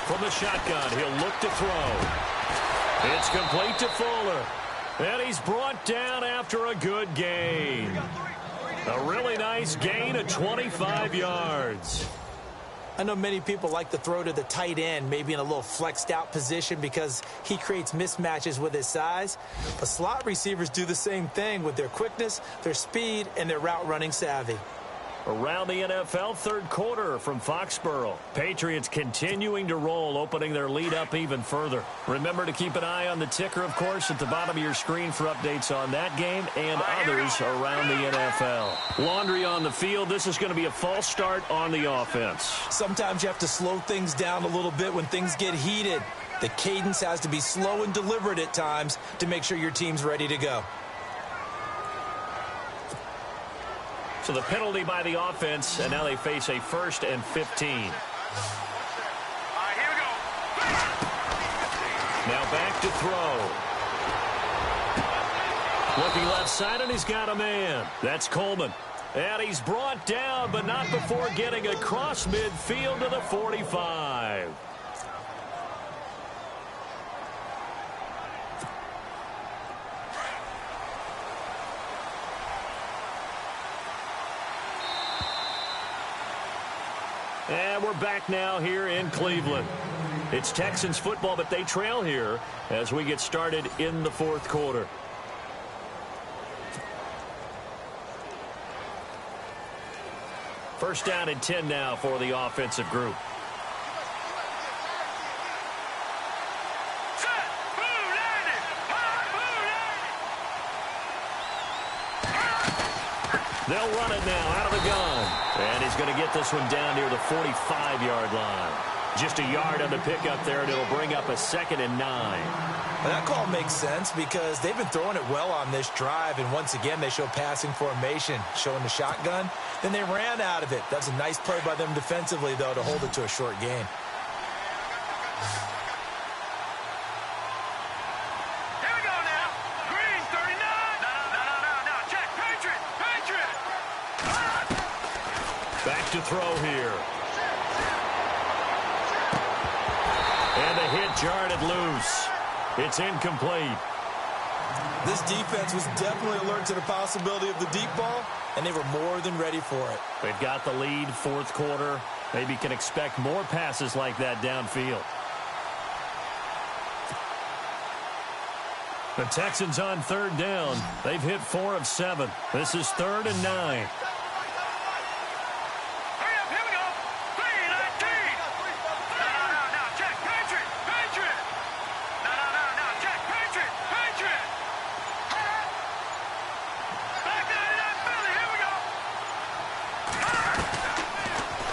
From the shotgun, he'll look to throw. It's complete to Fuller. And he's brought down after a good gain. A really nice gain of 25 yards. I know many people like to throw to the tight end, maybe in a little flexed out position because he creates mismatches with his size. But slot receivers do the same thing with their quickness, their speed, and their route running savvy. Around the NFL, third quarter from Foxborough. Patriots continuing to roll, opening their lead up even further. Remember to keep an eye on the ticker, of course, at the bottom of your screen for updates on that game and others around the NFL. Laundry on the field. This is going to be a false start on the offense. Sometimes you have to slow things down a little bit when things get heated. The cadence has to be slow and deliberate at times to make sure your team's ready to go. So the penalty by the offense, and now they face a 1st and 15. Here we go. Now back to throw. Looking left side, and he's got a man. That's Coleman. And he's brought down, but not before getting across midfield to the 45. And we're back now here in Cleveland. It's Texans football, but they trail here as we get started in the fourth quarter. First down and 10 now for the offensive group. They'll run it now out of the gun. And he's going to get this one down near the 45-yard line. Just a yard on the pickup there, and it'll bring up a 2nd and 9. Well, that call makes sense because they've been throwing it well on this drive, and once again they show passing formation, showing the shotgun. Then they ran out of it. That's a nice play by them defensively, though, to hold it to a short gain. Back to throw here. And the hit jarred it loose. It's incomplete. This defense was definitely alert to the possibility of the deep ball, and they were more than ready for it. They've got the lead, fourth quarter. Maybe can expect more passes like that downfield. The Texans on third down. They've hit 4 of 7. This is 3rd and 9.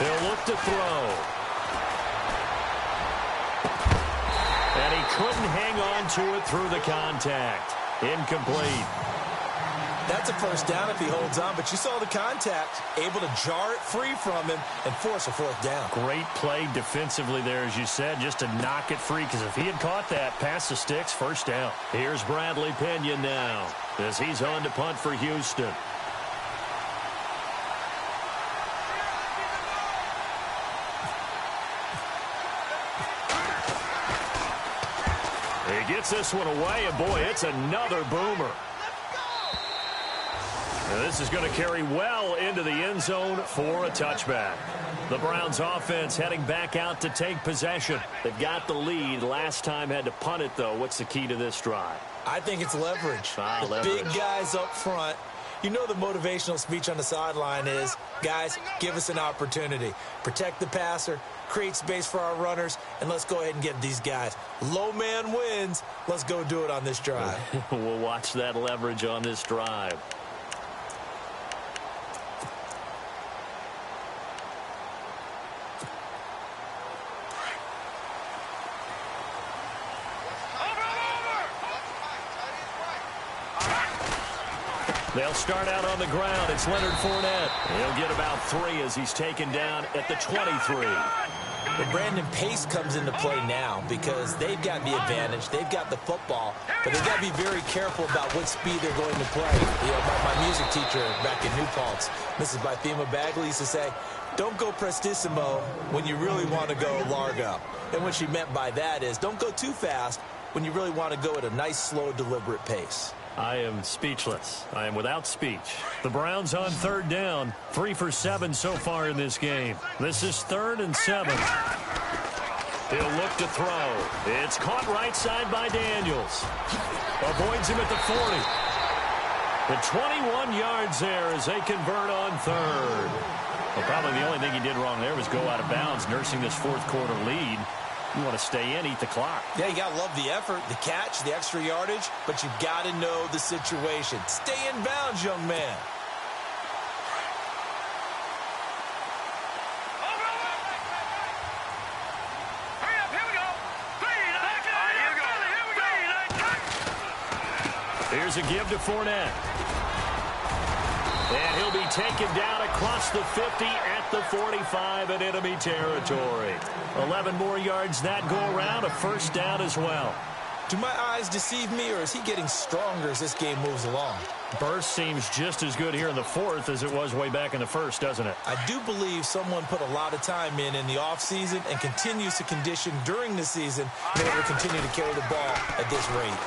He'll look to throw. And he couldn't hang on to it through the contact. Incomplete. That's a first down if he holds on, but you saw the contact, able to jar it free from him and force a 4th down. Great play defensively there, as you said, just to knock it free, because if he had caught that, past the sticks, first down. Here's Bradley Pena now, as he's on to punt for Houston. He gets this one away, and boy, it's another boomer. Now this is going to carry well into the end zone for a touchback. The Browns offense heading back out to take possession. They've got the lead. Last time had to punt it, though. What's the key to this drive? I think it's leverage. Leverage. Big guys up front. You know the motivational speech on the sideline is, guys, give us an opportunity. Protect the passer, create space for our runners, and let's go ahead and get these guys. Low man wins. Let's go do it on this drive. We'll watch that leverage on this drive. They'll start out on the ground. It's Leonard Fournette. He'll get about 3 as he's taken down at the 23. But Brandon, pace comes into play now because they've got the advantage. They've got the football, but they've got to be very careful about what speed they're going to play. You know, my music teacher back in New Paltz, Mrs. Bythema Bagley, used to say, don't go prestissimo when you really want to go largo. And what she meant by that is don't go too fast when you really want to go at a nice, slow, deliberate pace. I am speechless. I am without speech. The Browns on third down. 3 for 7 so far in this game. This is 3rd and 7. He'll look to throw. It's caught right side by Daniels. Avoids him at the 40. The 21 yards there as they convert on 3rd. Well, probably the only thing he did wrong there was go out of bounds, nursing this fourth quarter lead. You want to stay in, eat the clock. Yeah, you got to love the effort, the catch, the extra yardage, but you got to know the situation. Stay in bounds, young man. Hurry up, here we go. 3, Here's a give to Fournette. And he'll be taken down across the 50 at the 45 in enemy territory. 11 more yards that go around, a first down as well. Do my eyes deceive me, or is he getting stronger as this game moves along? Burst seems just as good here in the 4th as it was way back in the 1st, doesn't it? I do believe someone put a lot of time in the offseason and continues to condition during the season in order to continue to carry the ball at this rate.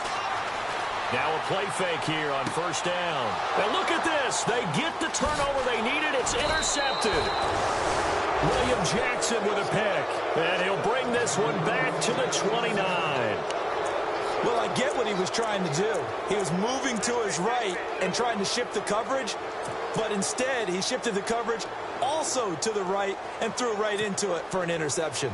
Now a play fake here on first down. And look at this. They get the turnover they needed. It's intercepted. William Jackson with a pick. And he'll bring this one back to the 29. Well, I get what he was trying to do. He was moving to his right and trying to shift the coverage, but instead he shifted the coverage also to the right and threw right into it for an interception.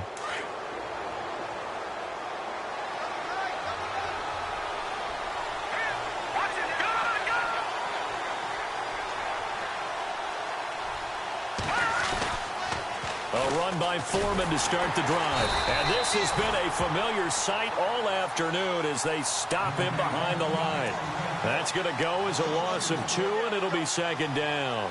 A run by Foreman to start the drive. And this has been a familiar sight all afternoon as they stop him behind the line. That's going to go as a loss of 2, and it'll be second down.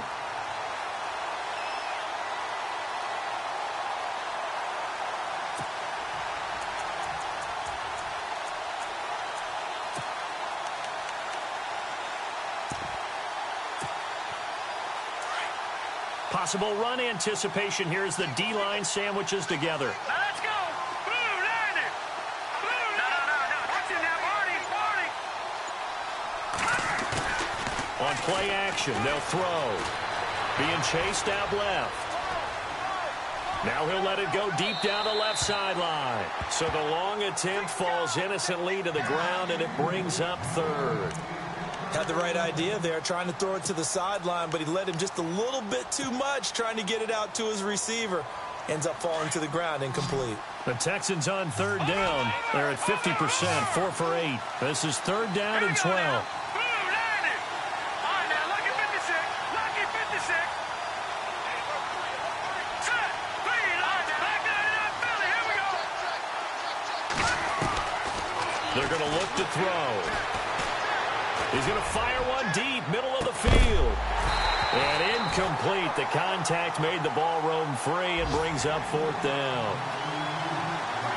Possible run anticipation here as the D-line sandwiches together. Now let's go. Blue, line it. Blue, no. Watch it now, Marty. play action. They'll throw. Being chased out left. Now he'll let it go deep down the left sideline. So the long attempt falls innocently to the ground, and it brings up third. Had the right idea there, trying to throw it to the sideline, but he let him just a little bit too much, trying to get it out to his receiver. Ends up falling to the ground, incomplete. The Texans on third down. They're at 50%, 4 for 8. This is third down and 12. They're going to look to throw. He's going to fire one deep, middle of the field. And incomplete. The contact made the ball roam free and brings up fourth down.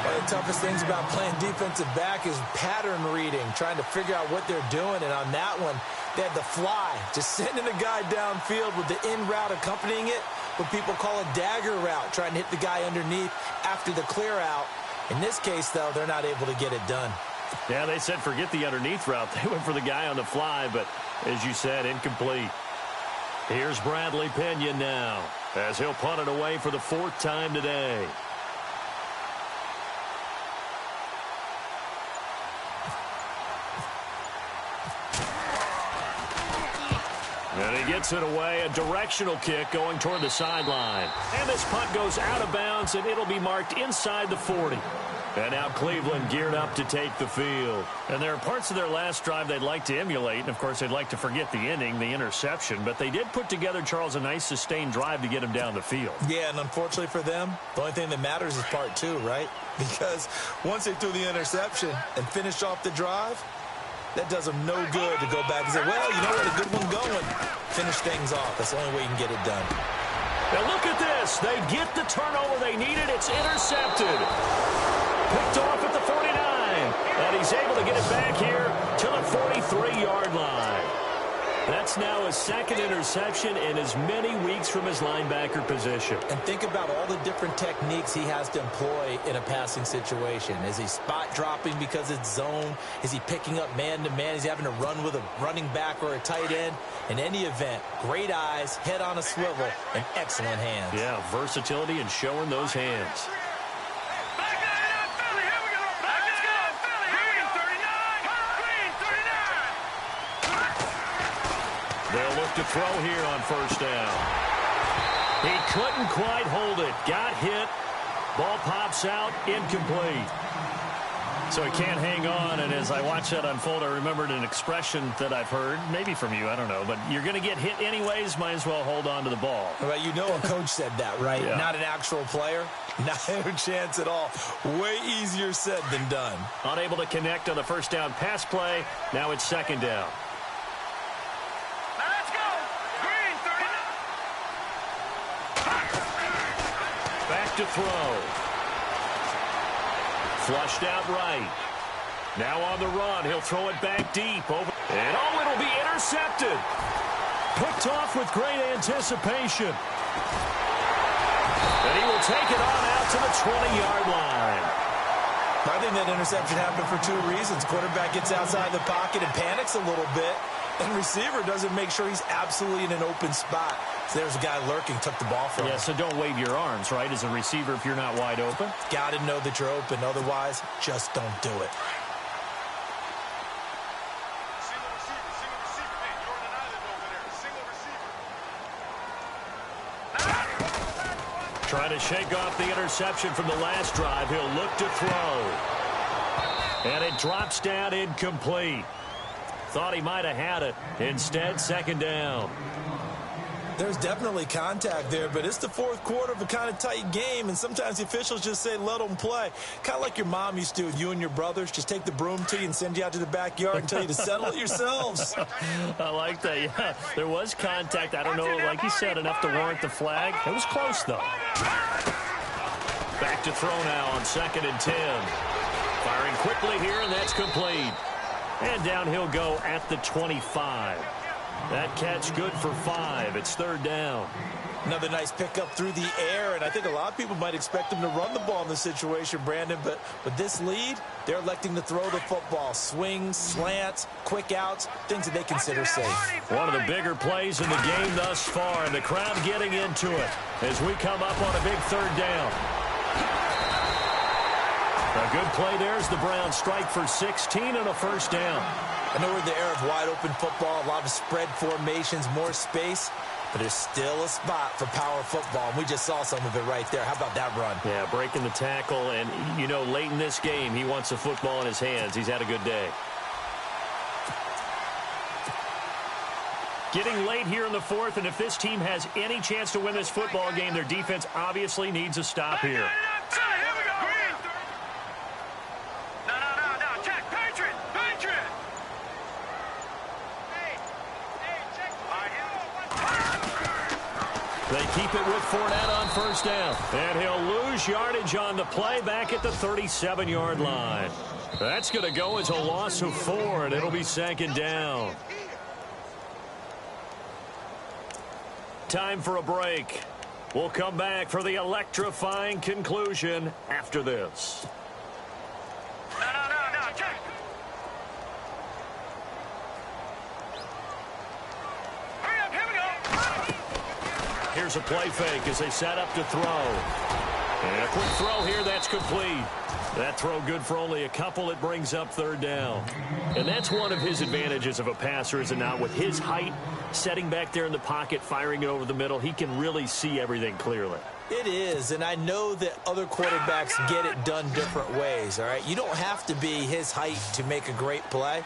One of the toughest things about playing defensive back is pattern reading, trying to figure out what they're doing. And on that one, they had the fly, just sending a guy downfield with the in route accompanying it, what people call a dagger route, trying to hit the guy underneath after the clear out. In this case, though, they're not able to get it done. Yeah, they said forget the underneath route. They went for the guy on the fly, but as you said, incomplete. Here's Bradley Pena now, as he'll punt it away for the fourth time today. And he gets it away, a directional kick going toward the sideline. And this punt goes out of bounds, and it'll be marked inside the 40. And now Cleveland geared up to take the field. And there are parts of their last drive they'd like to emulate. And, of course, they'd like to forget the inning, the interception. But they did put together, Charles, a nice sustained drive to get him down the field. Yeah, and unfortunately for them, the only thing that matters is part two, right? Because once they threw the interception and finished off the drive, that does them no good to go back and say, well, you know what, a good one going. Finish things off. That's the only way you can get it done. Now look at this. They get the turnover they needed. It's intercepted. Picked off at the 49. And he's able to get it back here to the 43-yard line. That's now his second interception in as many weeks from his linebacker position. And think about all the different techniques he has to employ in a passing situation. Is he spot dropping because it's zone? Is he picking up man-to-man? Is he having to run with a running back or a tight end? In any event, great eyes, head on a swivel, and excellent hands. Yeah, versatility and showing those hands. They'll look to throw here on first down. He couldn't quite hold it. Got hit. Ball pops out. Incomplete. So he can't hang on, and as I watch that unfold, I remembered an expression that I've heard, maybe from you, I don't know, but you're going to get hit anyways, might as well hold on to the ball. Well, you know a coach said that, right? Yeah. Not an actual player. Not a chance at all. Way easier said than done. Unable to connect on the first down pass play. Now it's second down. Back to throw. Flushed out right. Now on the run. He'll throw it back deep. Over. And oh, it'll be intercepted. Picked off with great anticipation. And he will take it on out to the 20-yard line. I think that interception happened for two reasons. Quarterback gets outside the pocket and panics a little bit. And receiver doesn't make sure he's absolutely in an open spot. So there's a guy lurking, took the ball from him. Yeah, so don't wave your arms, right, as a receiver if you're not wide open. Got to know that you're open. Otherwise, just don't do it. Trying to shake off the interception from the last drive. He'll look to throw. And it drops down incomplete. Thought he might have had it. Instead, second down. There's definitely contact there, but it's the fourth quarter of a kind of tight game, and sometimes the officials just say, let them play. Kind of like your mom used to with you and your brothers. Just take the broom to you and send you out to the backyard and tell you to settle it yourselves. I like that, yeah. There was contact. I don't know, like you said, enough to warrant the flag. It was close, though. Back to throw now on 2nd and 10. Firing quickly here, and that's complete. And down he'll go at the 25. That catch good for 5. It's third down. Another nice pickup through the air, and I think a lot of people might expect him to run the ball in this situation, Brandon, but with this lead, they're electing to throw the football. Swings, slants, quick outs, things that they consider safe. One of the bigger plays in the game thus far, and the crowd getting into it as we come up on a big third down. A good play there as the Browns strike for 16 and a first down. I know we're in the era of wide-open football, a lot of spread formations, more space, but there's still a spot for power football, and we just saw some of it right there. How about that run? Yeah, breaking the tackle, and, you know, late in this game, he wants the football in his hands. He's had a good day. Getting late here in the fourth, and if this team has any chance to win this football game, their defense obviously needs a stop here. They keep it with Fournette on first down. And he'll lose yardage on the play back at the 37-yard line. That's going to go as a loss of 4, and it'll be second down. Time for a break. We'll come back for the electrifying conclusion after this. Here's a play fake as they set up to throw. And a quick throw here, that's complete. That throw good for only a couple. It brings up third down. And that's one of his advantages of a passer, is it not? With his height, setting back there in the pocket, firing it over the middle, he can really see everything clearly. It is, and I know that other quarterbacks get it done different ways, all right? You don't have to be his height to make a great play.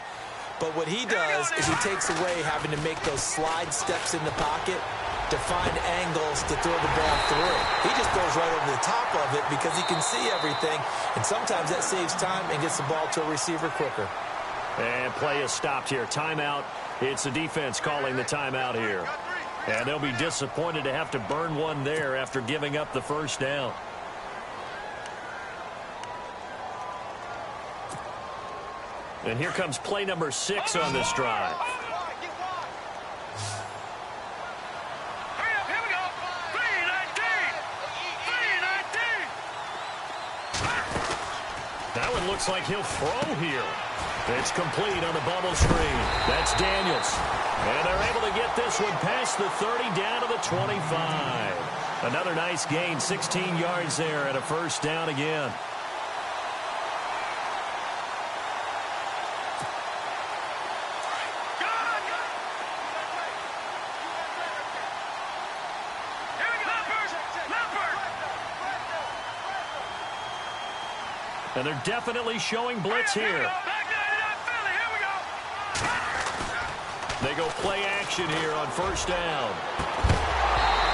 But what he does is he takes away having to make those slide steps in the pocket to find angles to throw the ball through. He just goes right over the top of it because he can see everything, and sometimes that saves time and gets the ball to a receiver quicker. And play is stopped here. Timeout. It's the defense calling the timeout here. And they'll be disappointed to have to burn one there after giving up the first down. And here comes play number 6 on this drive. That one looks like he'll throw here. It's complete on the bubble screen. That's Daniels. And they're able to get this one past the 30 down to the 25. Another nice gain, 16 yards there and a first down again. And they're definitely showing blitz here. They go play action here on first down.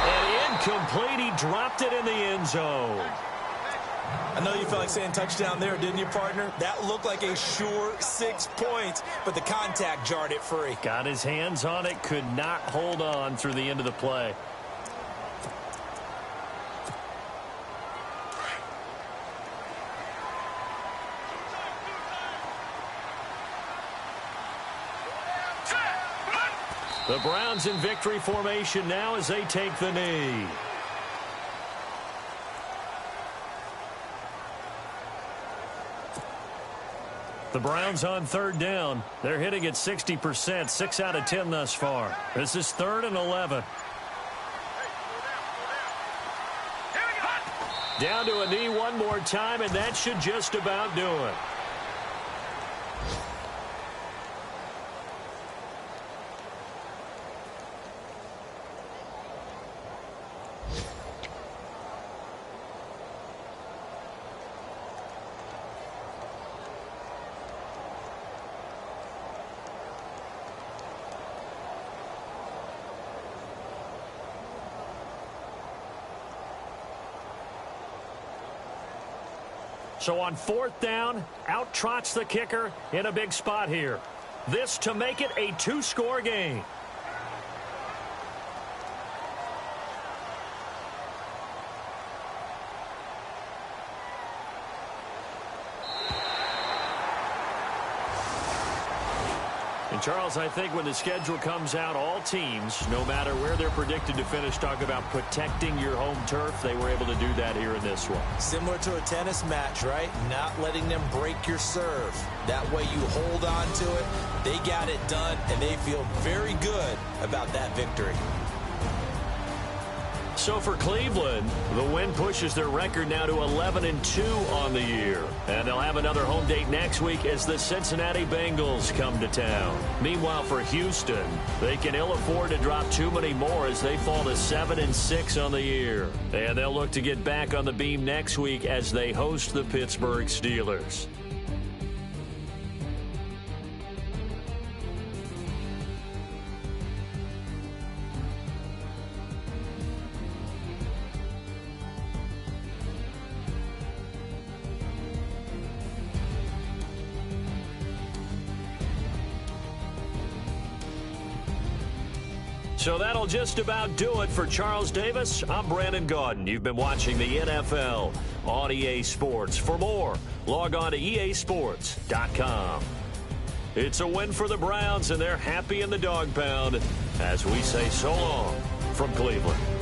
And incomplete. He dropped it in the end zone. I know you felt like saying touchdown there, didn't you, partner? That looked like a sure 6 points, but the contact jarred it free. Got his hands on it, could not hold on through the end of the play. The Browns in victory formation now as they take the knee. The Browns on third down. They're hitting at 60%, 6 out of 10 thus far. This is 3rd and 11. Down to a knee one more time, and that should just about do it. So on 4th down, out trots the kicker in a big spot here. This to make it a 2-score game. And, Charles, I think when the schedule comes out, all teams, no matter where they're predicted to finish, talk about protecting your home turf. They were able to do that here in this one. Similar to a tennis match, right? Not letting them break your serve. That way you hold on to it. They got it done, and they feel very good about that victory. So for Cleveland, the win pushes their record now to 11-2 on the year. And they'll have another home date next week as the Cincinnati Bengals come to town. Meanwhile, for Houston, they can ill afford to drop too many more as they fall to 7-6 on the year. And they'll look to get back on the beam next week as they host the Pittsburgh Steelers. So that'll just about do it for Charles Davis. I'm Brandon Gaudin. You've been watching the NFL on EA Sports. For more, log on to easports.com. It's a win for the Browns, and they're happy in the dog pound as we say so long from Cleveland.